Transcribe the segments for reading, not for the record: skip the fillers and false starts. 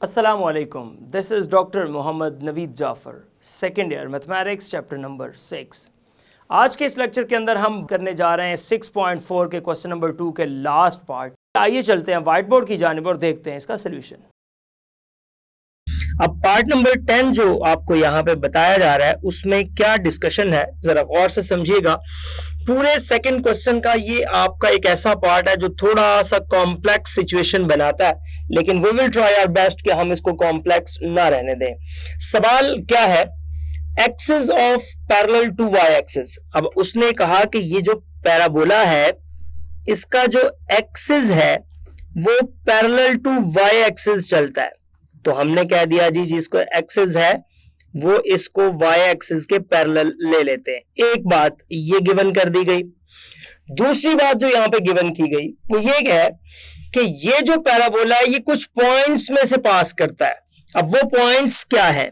Assalamualaikum. This is Dr. Mohammad Naveed Jafar, second year mathematics chapter number 6। आज के इस lecture के अंदर हम करने जा रहे हैं 6.4 के क्वेश्चन नंबर 2 के लास्ट पार्ट। आइए चलते हैं व्हाइट बोर्ड की जानिब और देखते हैं इसका सोल्यूशन। अब पार्ट नंबर 10 जो आपको यहाँ पे बताया जा रहा है उसमें क्या डिस्कशन है जरा गौर से समझिएगा। पूरे सेकंड क्वेश्चन का ये आपका एक ऐसा पार्ट है जो थोड़ा सा कॉम्प्लेक्स सिचुएशन बनाता है, लेकिन we will try our best कि हम इसको कॉम्प्लेक्स ना रहने दें। सवाल क्या है, axis of parallel to y axis. अब उसने कहा कि ये जो पैराबोला है इसका जो एक्सिस है वो पैरेलल टू वाई एक्सिस चलता है, तो हमने कह दिया जी जिसको एक्सिस है वो इसको वाई एक्सिस के पैरेलल ले लेते हैं। एक बात ये गिवन कर दी गई। दूसरी बात जो यहां पे गिवन की गई वो ये है कि ये जो पैराबोला है ये कुछ पॉइंट्स में से पास करता है। अब वो पॉइंट्स क्या है,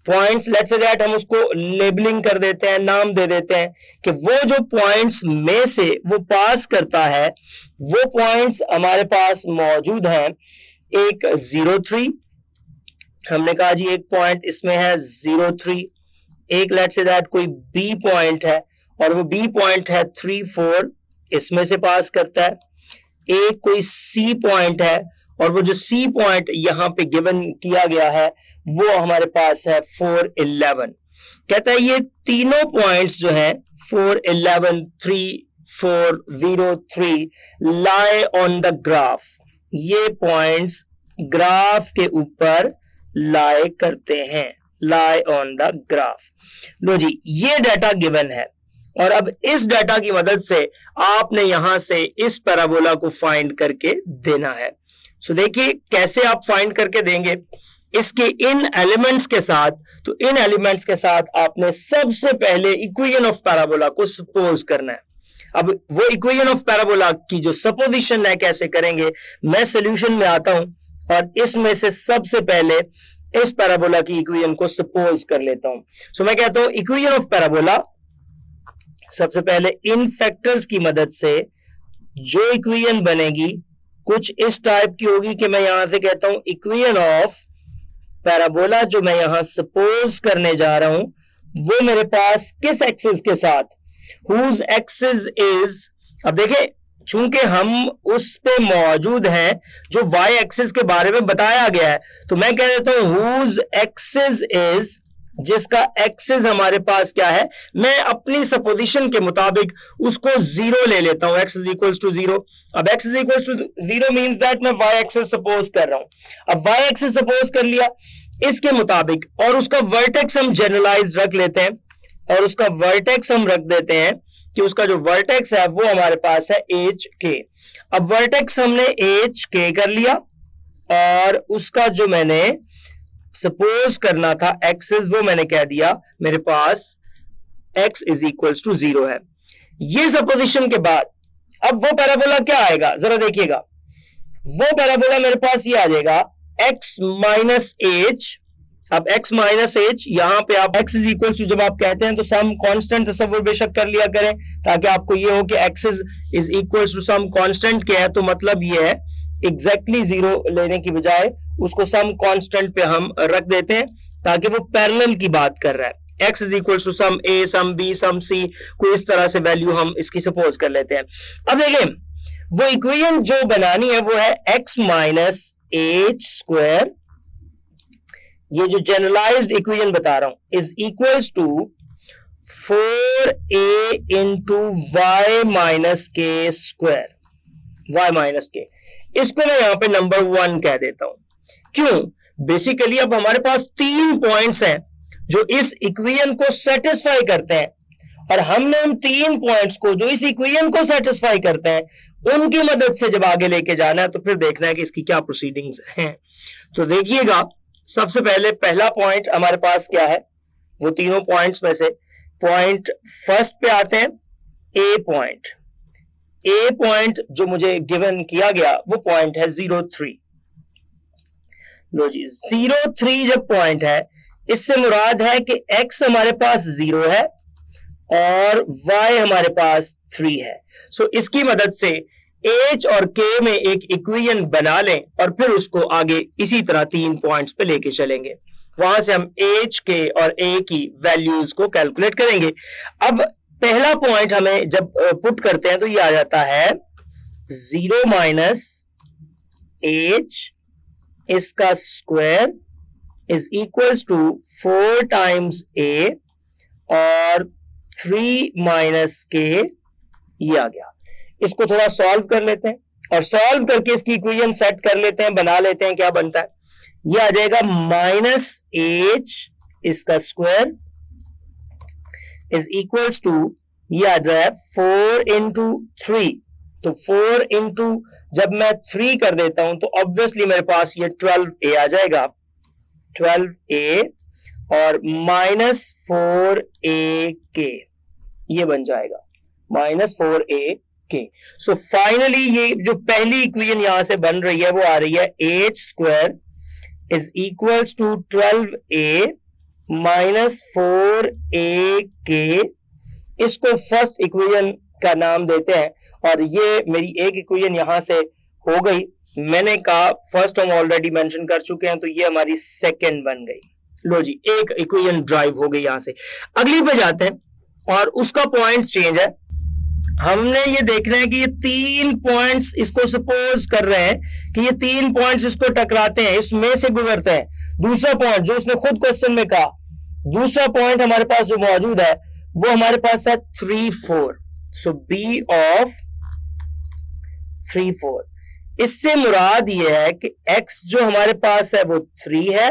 पॉइंट्स लेट्स से दैट हम उसको लेबलिंग कर देते हैं, नाम दे देते हैं कि वो जो पॉइंट्स में से वो पास करता है वो पॉइंट्स हमारे पास मौजूद हैं। एक 0,3, हमने कहा जी एक पॉइंट इसमें है 0,3। एक लेट्स से दैट कोई बी पॉइंट है और वो बी पॉइंट है 3,4, इसमें से पास करता है। एक कोई सी पॉइंट है और वो जो सी पॉइंट यहां पे गिवन किया गया है वो हमारे पास है 4,11। कहता है ये तीनों पॉइंट्स जो है 4,11, 3, 4, 0, 3 लाई ऑन द ग्राफ। ये पॉइंट्स ग्राफ के ऊपर लाई करते हैं, लाई ऑन द ग्राफ। लो जी ये डाटा गिवन है और अब इस डाटा की मदद से आपने यहां से इस पैराबोला को फाइंड करके देना है। सो देखिए कैसे आप फाइंड करके देंगे इसके इन एलिमेंट्स के साथ। तो इन एलिमेंट्स के साथ आपने सबसे पहले इक्वेशन ऑफ पैराबोला को सपोज करना है। अब वो इक्वेशन ऑफ पैराबोला की जो सपोजिशन है कैसे करेंगे, मैं सॉल्यूशन में आता हूं और इसमें से सबसे पहले इस पैराबोला की इक्वेशन को सपोज कर लेता हूं। सो मैं कहता हूं इक्वेशन ऑफ पैराबोला, सबसे पहले इन फैक्टर्स की मदद से जो इक्वेशन बनेगी कुछ इस टाइप की होगी कि मैं यहां से कहता हूं इक्वेशन ऑफ पैराबोला जो मैं यहां सपोज करने जा रहा हूं वो मेरे पास किस एक्सिस के साथ, हुज एक्सिस इज। अब देखें चूंकि हम उस पे मौजूद हैं जो वाई एक्सिस के बारे में बताया गया है, तो मैं कह देता हूं हुज एक्सिस इज, जिसका एक्सिस हमारे पास क्या है, मैं अपनी सपोजिशन के मुताबिक उसको 0 ले लेता हूं, x इज इक्वल्स टू 0। अब x is equals to 0 means that मैं y एक्सिस सपोज कर रहा हूं। अब y एक्सिस सपोज कर लिया इसके मुताबिक और उसका वर्टेक्स हम जनरलाइज रख लेते हैं और उसका वर्टेक्स हम रख देते हैं कि उसका जो वर्टेक्स है वो हमारे पास है HK। अब वर्टेक्स हमने HK कर लिया और उसका जो मैंने सपोज करना था एक्सिस वो मैंने कह दिया मेरे पास x इज इक्वल्स टू 0 है। ये सपोजिशन के बाद अब वो पैराबोला क्या आएगा जरा देखिएगा, वो पैराबोला मेरे पास ये आ जाएगा x माइनस h। अब x माइनस h यहां पे आप x इज इक्वल टू जब आप कहते हैं तो सम कांस्टेंट तस्वीर बेशक कर लिया करें ताकि आपको ये हो कि x is equal to some constant क्या है, तो मतलब ये है एग्जैक्टली 0 लेने की बजाय उसको सम कांस्टेंट पे हम रख देते हैं ताकि वो पैरेलल की बात कर रहा है। x is equal to some a, some b, some c, कोई इस तरह से वैल्यू हम इसकी सपोज कर लेते हैं। अब देखें वो इक्वेशन जो बनानी है वो है x माइनस h स्क्वायर, ये जो जनरलाइज्ड इक्वेशन बता रहा हूं, is equals to 4a into y minus k square, y minus k. इसको मैं यहां पे नंबर 1 कह देता हूं। क्यों, बेसिकली अब हमारे पास 3 पॉइंट्स हैं जो इस इक्वेशन को सेटिस्फाई करते हैं और हमने उन 3 पॉइंट्स को जो इस इक्वेशन को सेटिस्फाई करते हैं उनकी मदद से जब आगे लेके जाना है तो फिर देखना है कि इसकी क्या प्रोसीडिंग्स हैं। तो देखिएगा सबसे पहले पहला पॉइंट हमारे पास क्या है, वो तीनों पॉइंट्स में से पॉइंट फर्स्ट पे आते हैं ए पॉइंट। ए पॉइंट जो मुझे गिवन किया गया वो पॉइंट है 0,3। लो जी 0,3 जब पॉइंट है इससे मुराद है कि x हमारे पास 0 है और y हमारे पास 3 है। सो इसकी मदद से H और K में एक इक्वेशन बना लें और फिर उसको आगे इसी तरह 3 पॉइंट्स पे लेके चलेंगे। वहां से हम H, K और A की वैल्यूज को कैलकुलेट करेंगे। अब पहला पॉइंट हमें जब पुट करते हैं तो ये आ जाता है 0 माइनस H इसका square is equals to 4 times A और 3 माइनस K, ये आ गया। इसको थोड़ा सॉल्व कर लेते हैं और सॉल्व करके इसकी इक्वेशन सेट कर लेते हैं, बना लेते हैं। क्या बनता है? ये आ जाएगा माइनस H इसका स्क्वायर इज इक्वल्स टू, ये आ रहा है 4 इंटू 3। तो 4 इंटू जब मैं 3 कर देता हूं तो ऑब्वियसली मेरे पास ये 12A आ जाएगा, 12A और माइनस 4AK, ये बन जाएगा माइनस 4AK। सो फाइनली ये जो पहली इक्वेशन यहां से बन रही है वो आ रही है H square is equals to 12A minus 4AK। इसको फर्स्ट इक्वेशन का नाम देते हैं और ये मेरी एक इक्वेशन यहां से हो गई। मैंने कहा फर्स्ट हम ऑलरेडी मेंशन कर चुके हैं, तो ये हमारी सेकंड बन गई। लो जी, एक इक्वेशन ड्राइव हो गई। यहां से अगली पे जाते हैं और उसका पॉइंट चेंज है। हमने ये देखना है कि ये 3 पॉइंट्स इसको सपोज कर रहे हैं कि ये 3 पॉइंट्स इसको टकराते हैं, इसमें से गुजरते हैं। दूसरा पॉइंट जो उसने खुद क्वेश्चन में कहा, दूसरा पॉइंट हमारे पास जो मौजूद है वो हमारे पास है 3, 4। सो बी ऑफ 3, 4। इससे मुराद ये है कि x जो हमारे पास है वो 3 है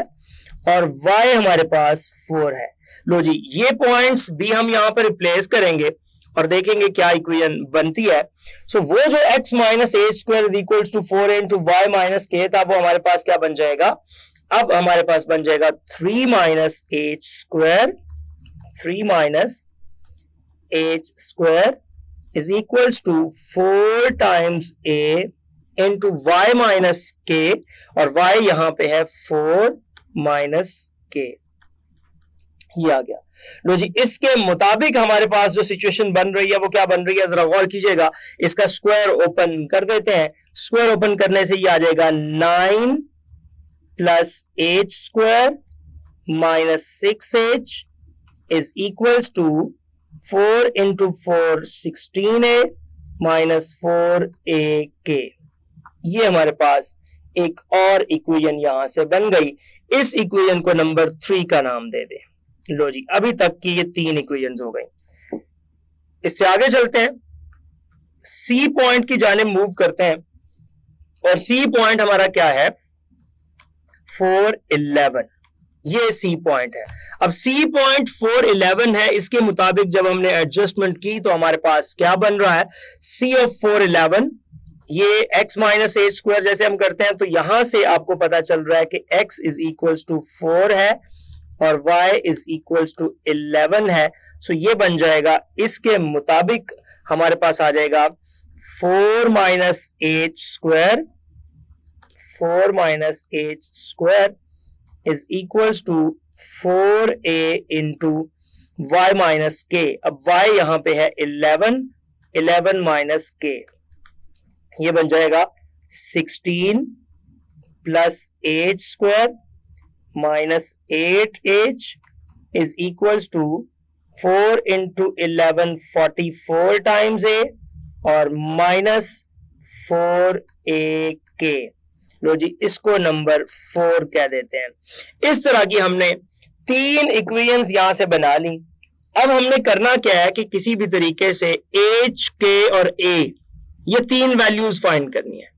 और y हमारे पास 4 है। लो जी, ये पॉइंट्स भी हम यहां पर रिप्लेस करेंगे और देखेंगे क्या इक्वेशन बनती है। सो वो जो x minus h square is equals to 4 into y minus k था, वो हमारे पास क्या बन जाएगा? अब हमारे पास बन जाएगा 3 minus h square, 3 minus h square is equals to 4 times a into y minus k, और y यहां पे है 4 माइनस के, ये आ गया। लो जी, इसके मुताबिक हमारे पास जो सिचुएशन बन रही है वो क्या बन रही है, जरा गौर कीजिएगा। इसका स्क्वायर ओपन कर देते हैं। स्क्वायर ओपन करने से ये आ जाएगा 9 plus h square minus 6h is equals to 4 into 4 16a minus 4ak। ये हमारे पास एक और इक्वेशन यहां से बन गई। इस इक्वेशन को नंबर 3 का नाम दे दे। लो जी, अभी तक की ये 3 इक्वेशंस हो गई। इससे आगे चलते हैं, सी पॉइंट की जानिब मूव करते हैं और सी पॉइंट हमारा क्या है? 4, 11। ये सी पॉइंट है। अब सी पॉइंट 4, 11 है। इसके मुताबिक जब हमने एडजस्टमेंट की तो हमारे पास क्या बन रहा है? सी ऑफ 4, 11। ये x माइनस एच स्क्वायर जैसे हम करते हैं तो यहां से आपको पता चल रहा है कि x इज इक्वल्स टू 4 है और y इज इक्वल्स टू 11 है। सो ये बन जाएगा, इसके मुताबिक हमारे पास आ जाएगा 4 minus h square, 4 minus h square is equals to 4a into y minus k. अब y यहां पे है 11, 11 माइनस के, ये बन जाएगा 16 plus h square minus 8h is equals to 4 into 11 44 times a और माइनस 4ak। लो जी, इसको नंबर 4 कह देते हैं। इस तरह की हमने 3 इक्वेशंस यहां से बना ली। अब हमने करना क्या है कि किसी भी तरीके से h, k और a, ये 3 वैल्यूज फाइंड करनी है।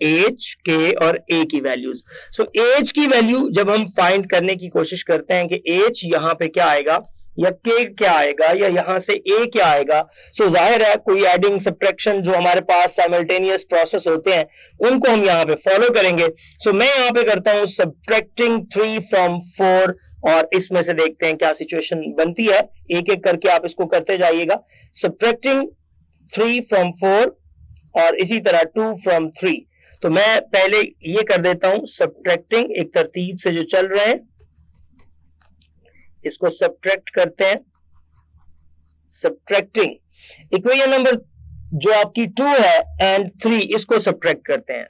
h, k और a की वैल्यूज। सो h की वैल्यू जब हम फाइंड करने की कोशिश करते हैं कि h यहां पे क्या आएगा या k क्या आएगा या यहां से a क्या आएगा, सो जाहिर है कोई एडिंग सब्ट्रैक्शन जो हमारे पास साइमल्टेनियस प्रोसेस होते हैं उनको हम यहां पे फॉलो करेंगे। सो मैं यहां पे करता हूं सब्ट्रैक्टिंग 3 फ्रॉम 4 और इसमें से देखते हैं क्या सिचुएशन बनती है। एक एक करके आप इसको करते जाइएगा। सब्ट्रैक्टिंग 3 फ्रॉम 4 और इसी तरह 2 फ्रॉम 3। तो मैं पहले ये कर देता हूं सब्ट्रैक्टिंग, एक तरतीब से जो चल रहे हैं इसको सब्ट्रैक्ट करते हैं। सब्ट्रैक्टिंग इक्वेशन नंबर जो आपकी 2 है एंड 3 इसको सब्ट्रैक्ट करते हैं,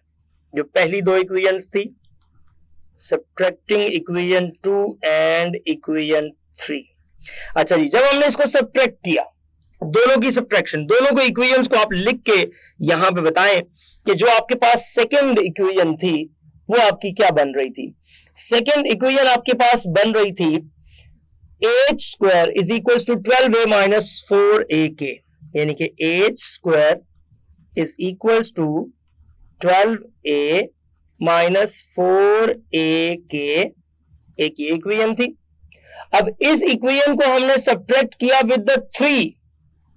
जो पहली दो इक्वेशंस थी, सब्ट्रैक्टिंग इक्वेशन 2 एंड इक्वेशन 3। अच्छा जी, जब हमने इसको सब्ट्रैक्ट किया, दोनों की सब्ट्रैक्शन, दोनों को इक्वेशंस को आप लिख के यहां पे बताएं कि जो आपके पास सेकंड इक्वेशन थी वो आपकी क्या बन रही थी। सेकंड इक्वेशन आपके पास बन रही थी h square is equal to 12a minus 4ak, यानी कि h square is equal to 12a minus 4ak, एक ये इक्वेशन थी। अब इस इक्वेशन को हमने सब्ट्रैक्ट किया विद द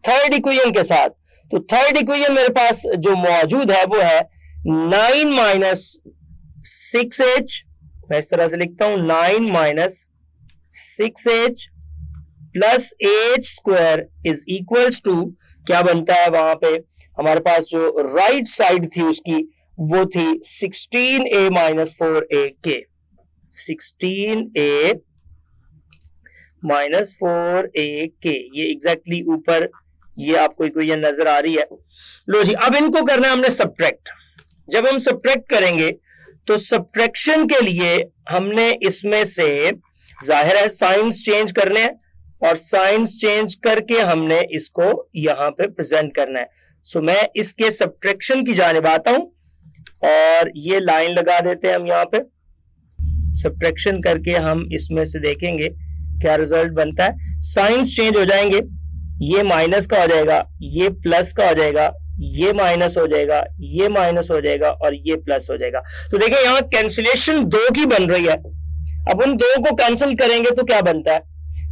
थर्ड इक्वेशन के साथ, तो थर्ड इक्वेशन मेरे पास जो मौजूद है वो है 9 माइनस 6h, मैं इस तरह से लिखता हूं 9 minus 6h plus h square is equals to, क्या बनता है वहां पे हमारे पास जो राइट साइड थी उसकी वो थी 16a minus 4ak, 16a minus 4ak, ये एग्जैक्टली ऊपर ये आपको इक्वेशन नजर आ रही है। लो जी, अब इनको करना है हमने सब्ट्रैक्ट। जब हम सब्ट्रैक्ट करेंगे तो सब्ट्रैक्शन के लिए हमने इसमें से जाहिर है साइंस चेंज करने हैं, और साइंस चेंज करके हमने इसको यहां पे प्रेजेंट करना है। सो मैं इसके सब्ट्रैक्शन की जानिब आता हूं और ये लाइन लगा देते हैं हम यहां पे। सब्ट्रैक्शन करके हम इसमें से देखेंगे क्या रिजल्ट बनता है। साइंस चेंज हो जाएंगे, ये माइनस का हो जाएगा, ये प्लस का हो जाएगा, ये माइनस हो जाएगा, ये माइनस हो जाएगा और ये प्लस हो जाएगा। तो देखिए यहां कैंसिलेशन 2 की बन रही है। अब उन 2 को कैंसिल करेंगे तो क्या बनता है,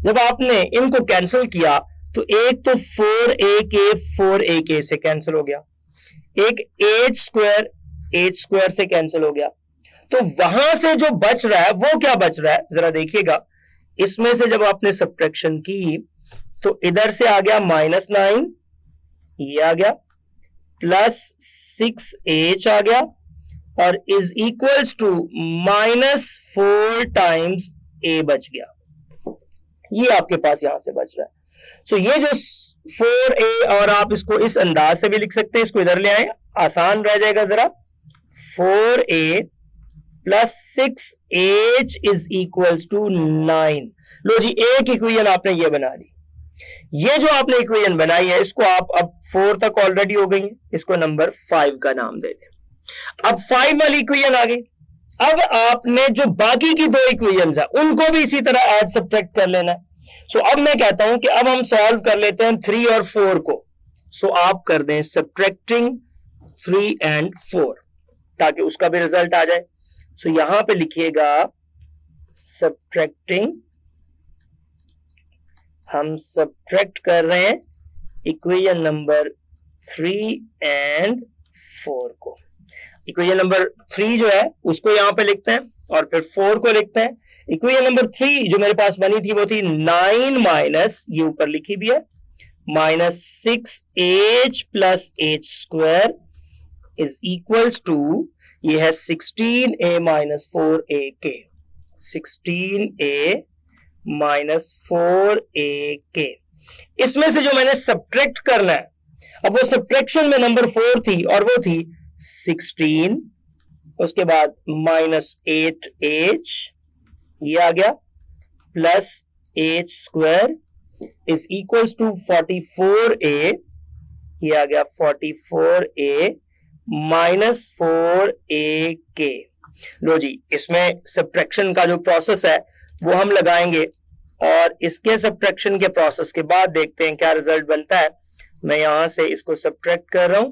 जब आपने इनको कैंसिल किया तो एक तो 4ak से कैंसिल हो गया, एक h स्क्वायर से कैंसिल हो गया। तो वहां से जो बच रहा है वो क्या बच रहा है जरा देखिएगा। इसमें से जब आपने सब्ट्रैक्शन की तो इधर से आ गया -9, ये आ गया, प्लस 6h आ गया और is equals to -4 times a बच गया। ये आपके पास यहां से बच रहा है। सो ये जो 4a, और आप इसको इस अंदाज से भी लिख सकते हैं, इसको इधर ले आए, आसान रह जाएगा जरा। 4a plus 6h is equals to 9। लो जी, एक इक्वेशन आपने ये बना ली। ये जो आपने इक्वेशन बनाई है इसको आप अब 4 तक ऑलरेडी हो गई है, इसको नंबर 5 का नाम दे दें। अब 5 वाली इक्वेशन आ गई। अब आपने जो बाकी की 2 इक्वेशंस है उनको भी इसी तरह ऐड सब्ट्रैक्ट कर लेना है। सो अब मैं कहता हूं कि अब हम सॉल्व कर लेते हैं 3 और 4 को। सो आप कर दें सब्ट्रैक्टिंग 3 एंड 4 ताकि उसका भी रिजल्ट आ जाए। सो यहां पे लिखिएगा सब्ट्रैक्टिंग, हम सब्ट्रैक्ट कर रहे हैं इक्वेशन नंबर 3 एंड 4 को। इक्वेशन नंबर 3 जो है उसको यहां पे लिखते हैं और फिर 4 को लिखते हैं। इक्वेशन नंबर 3 जो मेरे पास बनी थी वो थी 9 माइनस, ये ऊपर लिखी भी है, minus 6h plus h square is equals to, ये है 16a minus 4ak, 16a minus 4ak। इसमें से जो मैंने सब्ट्रैक्ट करना है, अब वो सब्ट्रैक्शन में नंबर 4 थी और वो थी 16, उसके बाद माइनस 8h, ये आ गया, plus h square is equals to 44a, ये आ गया 44a माइनस 4ak। लो जी, इसमें सब्ट्रैक्शन का जो प्रोसेस है वो हम लगाएंगे और इसके सब्ट्रैक्शन के प्रोसेस के बाद देखते हैं क्या रिजल्ट बनता है। मैं यहां से इसको सब्ट्रैक्ट कर रहा हूं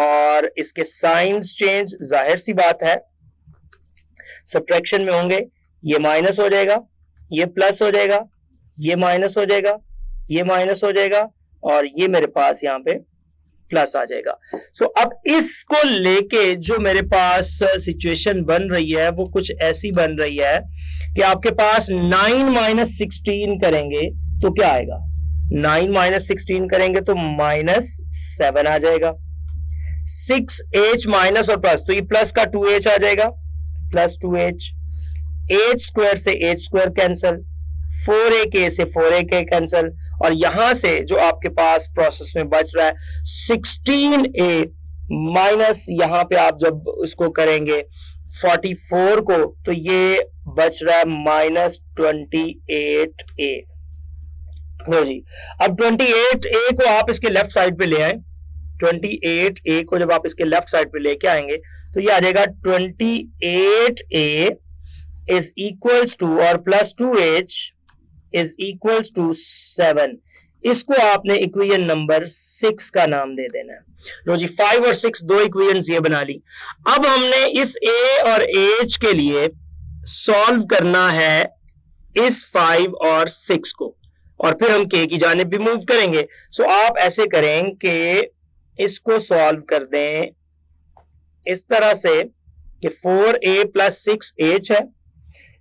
और इसके साइंस चेंज, जाहिर सी बात है सब्ट्रैक्शन में होंगे, ये माइनस हो जाएगा, ये प्लस हो जाएगा, ये माइनस हो जाएगा, ये माइनस हो जाएगा और ये मेरे पास यहां पे प्लस आ जाएगा। सो अब इसको लेके जो मेरे पास सिचुएशन बन रही है वो कुछ ऐसी बन रही है कि आपके पास 9 माइनस 16 करेंगे तो क्या आएगा, 9 माइनस 16 करेंगे तो -7 आ जाएगा, 6h माइनस और प्लस, तो ये प्लस का 2h आ जाएगा, प्लस 2h, h स्क्वायर से h स्क्वायर कैंसल, 4ak से 4ak कैंसिल, और यहां से जो आपके पास प्रोसेस में बच रहा है 16a माइनस, यहां पे आप जब उसको करेंगे 44 को, तो ये बच रहा है माइनस 28a। लो जी, अब 28a को आप इसके लेफ्ट साइड पे ले आए, 28a को जब आप इसके लेफ्ट साइड पे लेके आएंगे तो ये आ जाएगा 28a इज इक्वल्स टू और plus 2h is equals to 7। इसको आपने इक्वेशन नंबर 6 का नाम दे देना है। लो जी, 5 और 6 दो इक्वेशंस ये बना ली। अब हमने इस a और h के लिए सॉल्व करना है इस 5 और 6 को, और फिर हम k की जानिब भी मूव करेंगे। सो आप ऐसे करें कि इसको सॉल्व कर दें इस तरह से कि 4a प्लस 6h है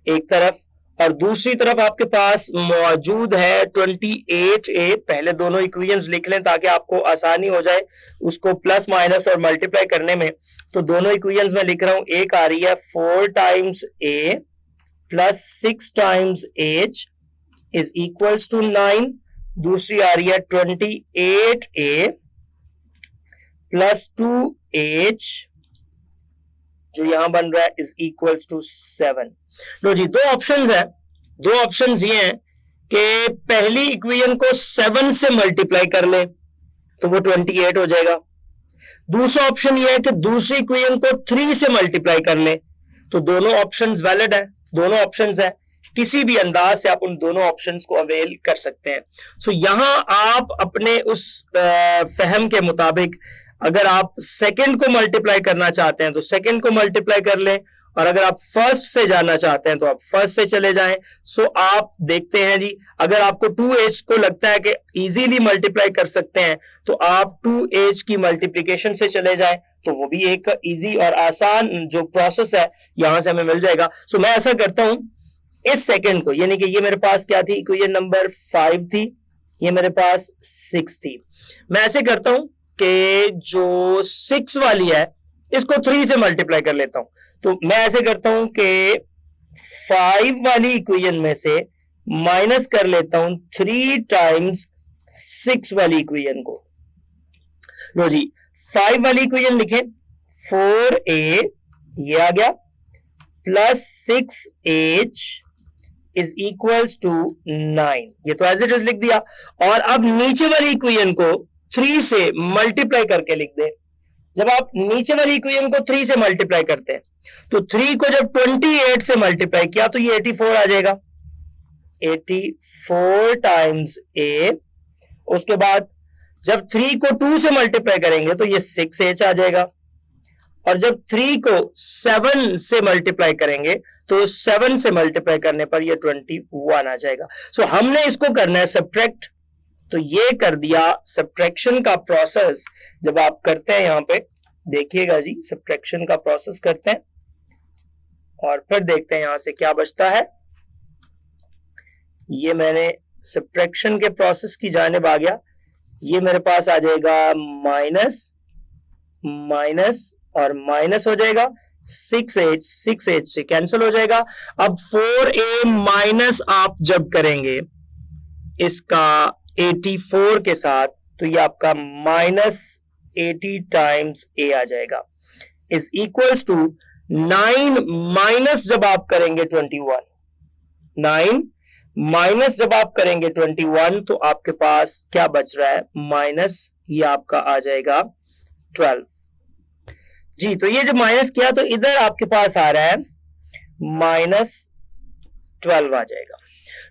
एक तरफ, और दूसरी तरफ आपके पास मौजूद है 28a। पहले दोनों इक्वेशंस लिख लें ताकि आपको आसानी हो जाए उसको प्लस माइनस और मल्टीप्लाई करने में। तो दोनों इक्वेशंस में लिख रहा हूं, एक आ रही है 4 times a plus 6 times h is equals to 9, दूसरी आ रही है 28a प्लस 2h जो यहां बन रहा है इज इक्वल्स टू 7। लो जी, दो ऑप्शंस है, दो ऑप्शंस ये हैं कि पहली इक्वेशन को 7 से मल्टीप्लाई कर ले तो वो 28 हो जाएगा। दूसरा ऑप्शन ये है कि दूसरी इक्वेशन को 3 से मल्टीप्लाई कर ले, तो दोनों ऑप्शंस वैलिड है, दोनों ऑप्शंस है, किसी भी अंदाज से आप उन दोनों ऑप्शंस को अवेल कर सकते हैं। सो यहां आप अपने उस फहम के मुताबिक अगर आप सेकंड को मल्टीप्लाई करना चाहते हैं तो सेकंड को मल्टीप्लाई कर लें, और अगर आप फर्स्ट से जाना चाहते हैं तो आप फर्स्ट से चले जाएं। सो आप देखते हैं जी, अगर आपको 2h को लगता है कि इजीली मल्टीप्लाई कर सकते हैं तो आप 2h की मल्टीप्लिकेशन से चले जाएं, तो वो भी एक इजी और आसान जो प्रोसेस है यहां से हमें मिल जाएगा। सो मैं ऐसा करता हूं, इस सेकंड को, यानी कि ये मेरे पास क्या थी, इक्वेशन नंबर 5 थी, ये मेरे पास 6 थी। मैं ऐसे करता हूं कि जो 6 वाली है इसको 3 से मल्टीप्लाई कर लेता हूं। तो मैं ऐसे करता हूं कि 5 वाली इक्वेशन में से माइनस कर लेता हूं 3 टाइम्स 6 वाली इक्वेशन को। लो जी, 5 वाली इक्वेशन लिखें, 4a ये आ गया plus 6h is equals to 9, ये तो एज इट इज लिख दिया। और अब नीचे वाली इक्वेशन को 3 से मल्टीप्लाई करके लिख दे। जब आप नीचे वाली इक्वेशन को 3 से मल्टीप्लाई करते हैं तो 3 को जब 28 से मल्टीप्लाई किया तो ये 84 आ जाएगा, 84 टाइम्स a। उसके बाद जब 3 को 2 से मल्टीप्लाई करेंगे तो ये 6h आ जाएगा, और जब 3 को 7 से मल्टीप्लाई करेंगे तो 7 से मल्टीप्लाई करने पर ये 21 आ जाएगा। सो हमने इसको करना है सब्ट्रैक्ट, तो ये कर दिया सब्ट्रैक्शन का प्रोसेस। जब आप करते हैं यहां पे देखिएगा जी, सब्ट्रैक्शन का प्रोसेस करते हैं और फिर देखते हैं यहां से क्या बचता है। ये मैंने सब्ट्रैक्शन के प्रोसेस की जानिब आ गया, ये मेरे पास आ जाएगा माइनस माइनस और माइनस हो जाएगा, 6h से कैंसिल हो जाएगा। अब 4a माइनस आप जब करेंगे इसका 84 के साथ तो ये आपका माइनस 80 टाइम्स a आ जाएगा इज इक्वल्स टू 9 माइनस जब आप करेंगे 21, 9 माइनस जब आप करेंगे 21 तो आपके पास क्या बच रहा है, माइनस ये आपका आ जाएगा 12 जी। तो ये जब माइनस किया तो इधर आपके पास आ रहा है माइनस 12 आ जाएगा।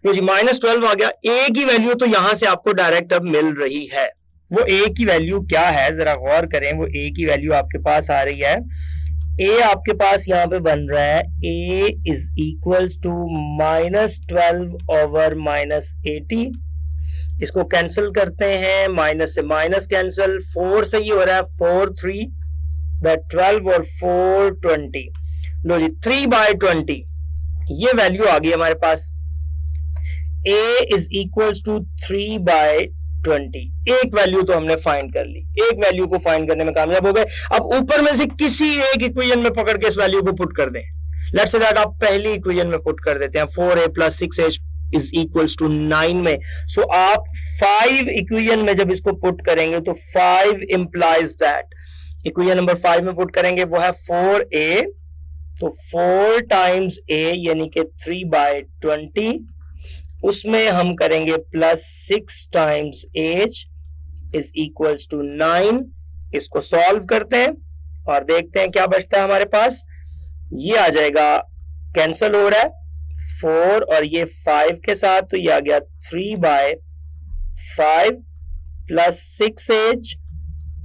तो जी माइनस 12 आ गया। ए की वैल्यू तो यहां से आपको डायरेक्ट अब मिल रही है। वो ए की वैल्यू क्या है जरा गौर करें। वो ए की वैल्यू आपके पास आ रही है, ए आपके पास यहां पे बन रहा है ए इज इक्वल्स टू -12 ओवर -80। इसको कैंसिल करते हैं, माइनस से माइनस कैंसिल, 4 से ये हो रहा है 4 3 12 और 4 20। लो जी 3/20 ये वैल्यू आ गई हमारे पास। a is equals to 3/20। एक वैल्यू तो हमने फाइंड कर ली, एक वैल्यू को फाइंड करने में कामयाब हो गए। अब ऊपर में से किसी एक इक्वेशन में पकड़ के इस वैल्यू को पुट कर दें। लेट्स से दैट आप पहली इक्वेशन में पुट कर देते हैं 4a + 6h is equals to 9 में। सो आप 5 इक्वेशन में जब इसको पुट करेंगे तो 5 इंप्लाइज दैट, इक्वेशन नंबर 5 में पुट करेंगे वो है 4a, तो 4 टाइम्स a यानी कि 3/20, उसमें हम करेंगे plus 6 times h is equals to 9। इसको सॉल्व करते हैं और देखते हैं क्या बचता है हमारे पास। ये आ जाएगा, कैंसल हो रहा है 4 और ये 5 के साथ, तो ये आ गया 3/5 plus 6h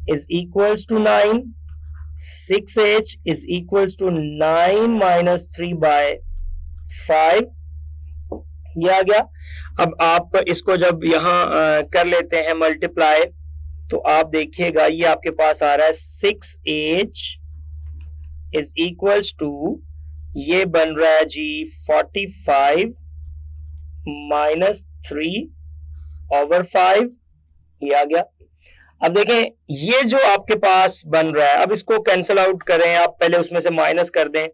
is equals to 9। 6h is equals to 9 minus 3/5, ये आ गया। अब आप इसको जब यहां कर लेते हैं मल्टीप्लाई, तो आप देखिएगा ये आपके पास आ रहा है 6h इज इक्वल्स टू, ये बन रहा है जी 45 माइनस 3/5, ये आ गया। अब देखें ये जो आपके पास बन रहा है, अब इसको कैंसल आउट करें, आप पहले उसमें से माइनस कर दें,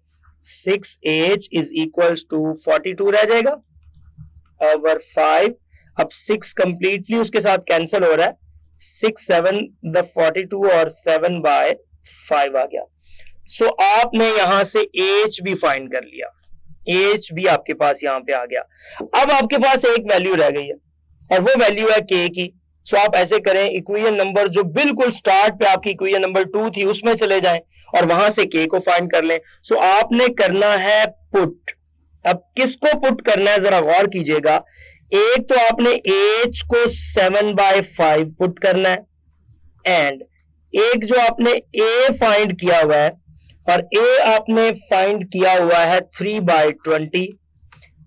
6h इज इक्वल्स टू 42 रह जाएगा ओवर 5। अब 6 कंप्लीटली उसके साथ कैंसल हो रहा है, 6 7 द 42 और 7/5 आ गया। सो आपने यहां से h भी फाइंड कर लिया, h भी आपके पास यहां पे आ गया। अब आपके पास एक वैल्यू रह गई है और वो वैल्यू है k की। सो आप ऐसे करें, इक्वेशन नंबर जो बिल्कुल स्टार्ट पे आपकी इक्वेशन नंबर 2 थी उसमें चले जाएं और वहां से k को फाइंड कर लें। सो आपने करना है पुट। अब किसको पुट करना है जरा गौर कीजिएगा। एक तो आपने h को 7/5 पुट करना है, एंड एक जो आपने a फाइंड किया हुआ है और a आपने फाइंड किया हुआ है 3/20,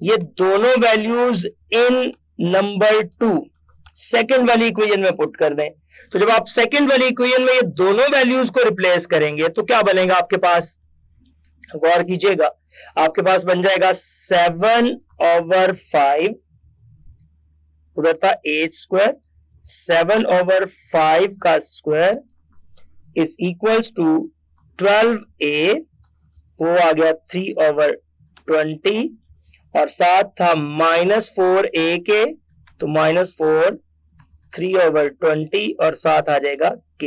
ये दोनों वैल्यूज इन नंबर 2 सेकेंड वाली इक्वेशन में पुट कर दें। तो जब आप सेकेंड वाली इक्वेशन में ये दोनों वैल्यूज को रिप्लेस करेंगे तो क्या बनेगा आपके पास, गौर कीजिएगा। आपके पास बन जाएगा 7/5, उधर था h², 7/5 का square is equals to 12a, वो आ गया 3/20 और साथ था -4a के, तो -4 3/20 और साथ आ जाएगा k।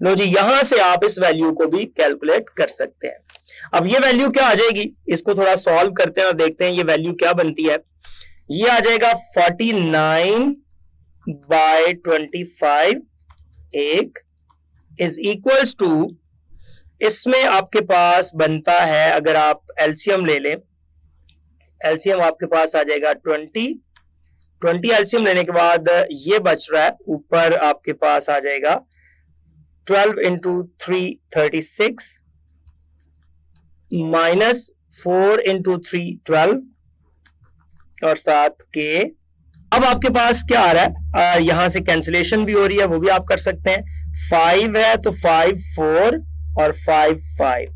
लो जी, यहां से आप इस वैल्यू को भी कैलकुलेट कर सकते हैं। अब ये वैल्यू क्या आ जाएगी, इसको थोड़ा सॉल्व करते हैं और देखते हैं ये वैल्यू क्या बनती है। ये आ जाएगा 49/25 एक इज इक्वल्स टू, इसमें आपके पास बनता है, अगर आप एलसीएम ले लें, एलसीएम आपके पास आ जाएगा 20 एलसीएम लेने के बाद ये बच रहा है, ऊपर आपके पास आ जाएगा 12 इंटू 3 36 माइनस 4 इंटू 3 12 और साथ के। अब आपके पास क्या आ रहा है, यहां से कैंसिलेशन भी हो रही है, वो भी आप कर सकते हैं। 5 है तो 5 4 और 5 5,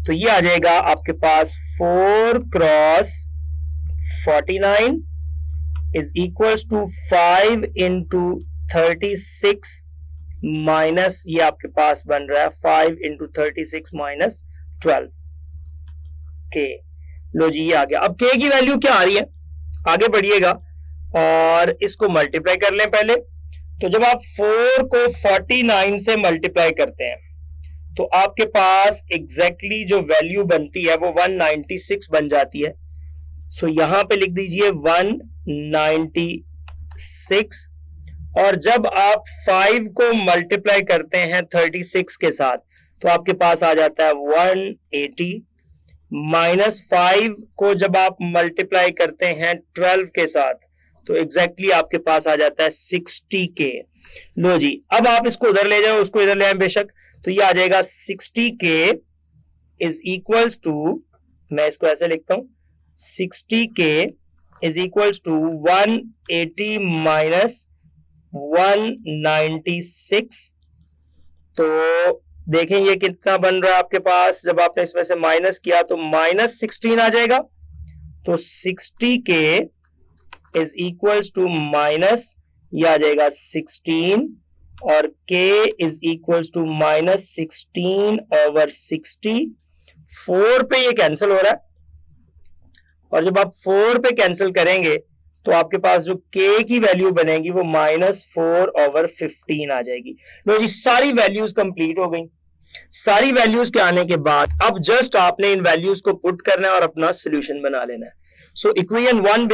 तो ये आ जाएगा आपके पास 4 cross 49 is equals to 5 into 36 minus, ये आपके पास बन रहा है 5 इंटू 36 माइनस 12 के। लो जी, ये आ गया। अब के की वैल्यू क्या आ रही है, आगे बढ़िएगा और इसको मल्टीप्लाई कर लें पहले। तो जब आप 4 को 49 से मल्टीप्लाई करते हैं तो आपके पास एग्जैक्टली जो वैल्यू बनती है वो 196 बन जाती है। सो यहां पे लिख दीजिए 196, और जब आप 5 को मल्टीप्लाई करते हैं 36 के साथ तो आपके पास आ जाता है 180, माइनस 5 को जब आप मल्टीप्लाई करते हैं 12 के साथ तो एग्जैक्टली आपके पास आ जाता है 60 के। लो जी, अब आप इसको उधर ले जाओ, उसको इधर ले आए बेशक, तो ये आ जाएगा 60 के इज इक्वल्स टू, मैं इसको ऐसे लिखता हूं, 60 के इज इक्वल्स टू 180 माइनस 196। तो देखें ये कितना बन रहा है आपके पास, जब आपने इसमें से माइनस किया तो -16 आ जाएगा। तो 60 के इज इक्वल्स टू माइनस, ये आ जाएगा 16 और k इज इक्वल्स टू -16/60। 4 पे ये कैंसिल हो रहा है और जब आप 4 पे कैंसिल करेंगे तो आपके पास जो k की वैल्यू बनेगी वो -4/15 आ जाएगी। लो जी, सारी वैल्यूज कंप्लीट हो गई। सारी वैल्यूज के आने के बाद अब जस्ट आपने इन वैल्यूज को पुट करना है और अपना सोल्यूशन बना लेना है। सो इक्वेशन 1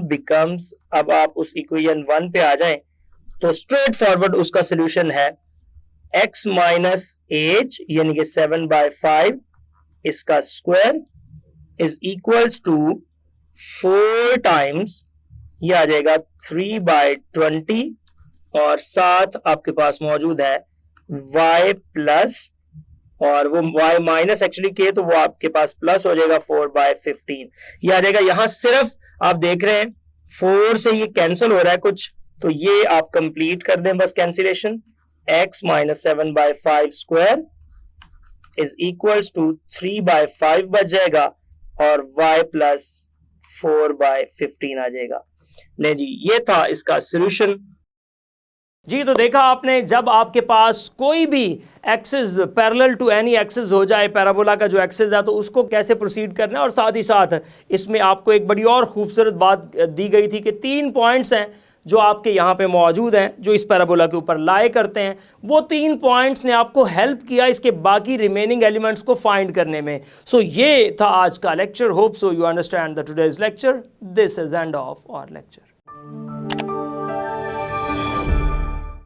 बिकम्स, अब आप उस इक्वेशन 1 पे आ जाएं तो स्ट्रेट फॉरवर्ड उसका सोल्यूशन है x माइनस एच यानी कि 7/5 इसका square is equals to 4 times, ये आ जाएगा 3/20 और साथ आपके पास मौजूद है y प्लस, और वो y माइनस एक्चुअली k, तो वो आपके पास प्लस हो जाएगा 4/15, ये आ जाएगा। यहां सिर्फ आप देख रहे हैं 4 से ये कैंसिल हो रहा है कुछ, तो ये आप कंप्लीट कर दें बस cancellation. x minus 7/5 square is equals to 3/5 बच जाएगा और y प्लस 4/15 आ जाएगा। ले जी, ये था इसका सॉल्यूशन। जी, तो देखा आपने, जब आपके पास कोई भी axis parallel to any axis हो जाए, पैराबोला का जो एक्सिस है, तो उसको कैसे प्रोसीड करना है। और साथ ही साथ इसमें आपको एक बड़ी और खूबसूरत बात दी गई थी कि 3 पॉइंट्स हैं जो आपके यहाँ पे मौजूद हैं, जो इस पैराबोला के ऊपर लाए करते हैं। वो 3 पॉइंट्स ने आपको हेल्प किया इसके बाकी रिमेनिंग एलिमेंट्स को फाइंड करने में। सो ये था आज का lecture. Hope so you understand the today's lecture. This is end of our lecture.